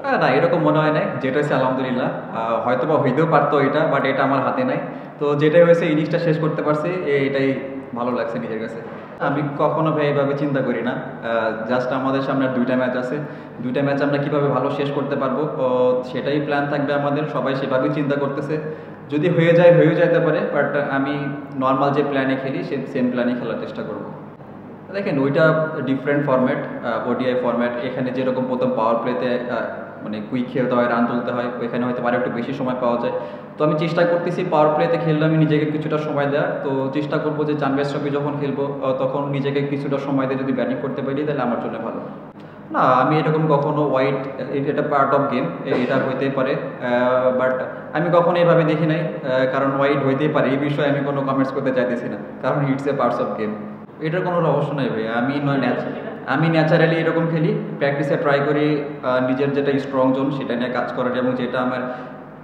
না, এরকম মনে হয় নাই। যেটা হইছে আলহামদুলিল্লাহ। হয়তোবা হইতেও পারতো এটা, বাট এটা আমার হাতে নাই। তো যেটাই হয়েছে ইনিংসটা শেষ করতে পারছি, এটাই ভালো লাগছে নিজের কাছে। আমি কখনো ভাই এভাবে চিন্তা করি না। জাস্ট আমাদের সামনে আর ২টা ম্যাচ আছে। ২টা ম্যাচ আমরা কিভাবে ভালো শেষ করতে পারবো, সেটাই প্ল্যান থাকবে আমাদের। সবাই সেভাবেই চিন্তা করতেছে। যদি হয়ে যায়, হয়েও যাইতে পারে। বাট আমি নরমাল যে প্ল্যানে খেলি, সেম প্ল্যানেই খেলার চেষ্টা করব। দেখেন ওইটা ডিফারেন্ট ফরম্যাট, ওডিআই ফরম্যাট। এখানে যেরকম প্রথম পাওয়ার প্লেতে মানে কুইক খেলতে হয়, রান তুলতে হয়, ওইখানে হয়তো আরও একটু বেশি সময় পাওয়া যায়। তো আমি চেষ্টা করতেছি পাওয়ার প্লেতে খেললে আমি নিজেকে কিছুটা সময় দেওয়ার। তো চেষ্টা করবো যে চান বেস্ট্রপি যখন খেলবো তখন নিজেকে কিছুটা সময় দিয়ে যদি ব্যাটিং করতে পারি তাহলে আমার জন্য ভালো। না, আমি এরকম কখনো ওয়াইড, এটা পার্ট অফ গেম, এটা হইতেই পারে। বাট আমি কখনো এভাবে দেখি নাই। কারণ ওয়াইড হইতেই পারে, এই বিষয়ে আমি কোনো কমেন্টস করতে চাইতেছি না। কারণ it's a parts of game. এটার কোনো রহস্য নাই ভাই। আমি ন্যাচারালি এরকম খেলি। প্র্যাকটিসে ট্রাই করি নিজের যেটা স্ট্রং জোন সেটা নিয়ে কাজ করার, এবং যেটা আমার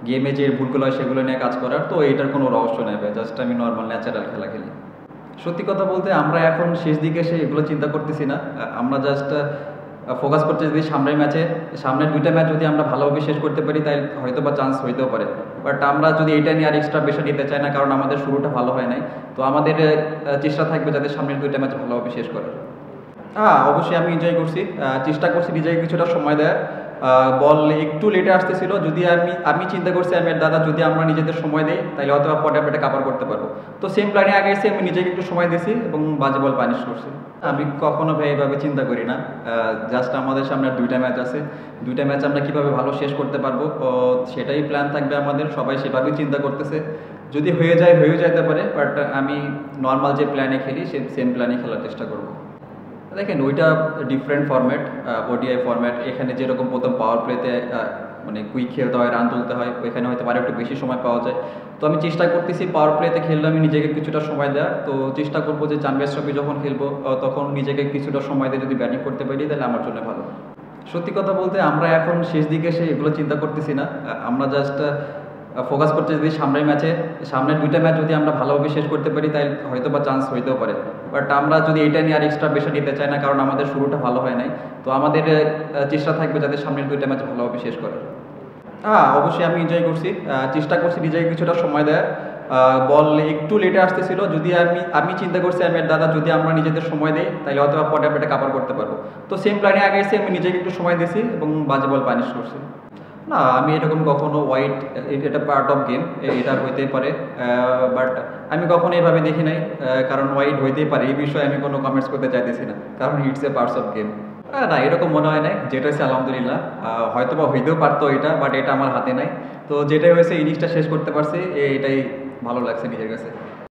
গেমে যে ভুলগুলো হয় সেগুলো নিয়ে কাজ করার। তো এটার কোনো রহস্য নেই ভাই। জাস্ট আমি নর্মাল ন্যাচারাল খেলা খেলি। সত্যি কথা বলতে আমরা এখন শেষ দিকে এসে এগুলো চিন্তা করতেছি না। আমরা জাস্ট ফোকাস করতে যদি সামনের ম্যাচে, সামনের ২টা ম্যাচ যদি আমরা ভালোভাবে শেষ করতে পারি তাই হয়তো বা চান্স হইতেও পারে। বাট আমরা যদি এটা নিয়ে আর এক্সট্রা বেশি নিতে চাই না, কারণ আমাদের শুরুটা ভালো হয় নাই। তো আমাদের চেষ্টা থাকবে যাতে সামনের ২টা ম্যাচ ভালোভাবে শেষ করার। হ্যাঁ, অবশ্যই আমি এনজয় করছি। চেষ্টা করছি নিজেকে কিছুটা সময় দেওয়ার। বল একটু লেটে আসতেছিল, যদি আমি চিন্তা করছি আমি আর দাদা যদি আমরা নিজেদের সময় দিই তাহলে হয়তো পরে আমরা এটা কাভার করতে পারবো। তো সেম প্ল্যানে আগে এসে আমি নিজেকে একটু সময় দিয়েছি এবং বাজে বল পানিশ করছি। আমি কখনো ভাই এভাবে চিন্তা করি না। জাস্ট আমাদের সামনে আর ২টা ম্যাচ আছে। ২টা ম্যাচ আমরা কিভাবে ভালো শেষ করতে পারবো, সেটাই প্ল্যান থাকবে আমাদের। সবাই সেভাবেই চিন্তা করতেছে। যদি হয়ে যায়, হয়েও যাইতে পারে। বাট আমি নর্মাল যে প্ল্যানে খেলি সেম প্ল্যানেই খেলার চেষ্টা করবো। দেখেন ওইটা ডিফারেন্ট ফরম্যাট, ওডিআই ফরম্যাট। এখানে যেরকম প্রথম পাওয়ার প্লেতে মানে কুইক খেলতে হয়, রান তুলতে হয়, ওইখানে হয়তো আরও একটু বেশি সময় পাওয়া যায়। তো আমি চেষ্টা করতেছি পাওয়ার প্লেতে খেললে আমি নিজেকে কিছুটা সময় দেওয়ার। তো চেষ্টা করবো যে চান বেস্ট্রপি যখন খেলবো তখন নিজেকে কিছুটা সময় দিয়ে যদি ব্যাটিং করতে পারি তাহলে আমার জন্য ভালো। সত্যি কথা বলতে আমরা এখন শেষ দিকে এসে এগুলো চিন্তা করতেছি না। আমরা জাস্ট ফোকাস করতে যদি সামনের ২টা ম্যাচ যদি আমরা ভালোভাবে শেষ করতে পারি তাই হয়তো বা চান্স হইতেও পারে। বাট আমরা যদি এটা নিয়ে আর এক্সট্রা বেশি নিতে চাই না, কারণ আমাদের শুরুটা ভালো হয় নাই। তো আমাদের চেষ্টা থাকবে যাতে সামনের ২টা ম্যাচ ভালোভাবে শেষ করার। হ্যাঁ, অবশ্যই আমি এনজয় করছি। চেষ্টা করছি নিজেকে কিছুটা সময় দেওয়ার। বল একটু লেটে আসতেছিল, যদি আমি চিন্তা করছি আমি আর দাদা যদি আমরা নিজেদের সময় দিই তাহলে হয়তো পরে আমরা এটা কাভার করতে পারবো। তো সেম প্ল্যানে আগে এসে আমি নিজেকে একটু সময় দিয়েছি এবং বাজে বল পানিশ করছি। না, আমি এরকম কখনো ওয়াইড, এটা পার্ট অফ গেম, এটা হইতেই পারে। বাট আমি কখনো এভাবে দেখি নাই। কারণ ওয়াইড হইতেই পারে, এই বিষয়ে আমি কোনো কমেন্টস করতে চাইতেছি না। কারণ it's a parts of game. না, এরকম মনে হয় নাই। যেটা হচ্ছে আলহামদুলিল্লাহ। হয়তোবা হইতেও পারতো এটা, বাট এটা আমার হাতে নাই। তো যেটাই হয়েছে ইনিংসটা শেষ করতে পারছি, এটাই ভালো লাগছে নিজের কাছে।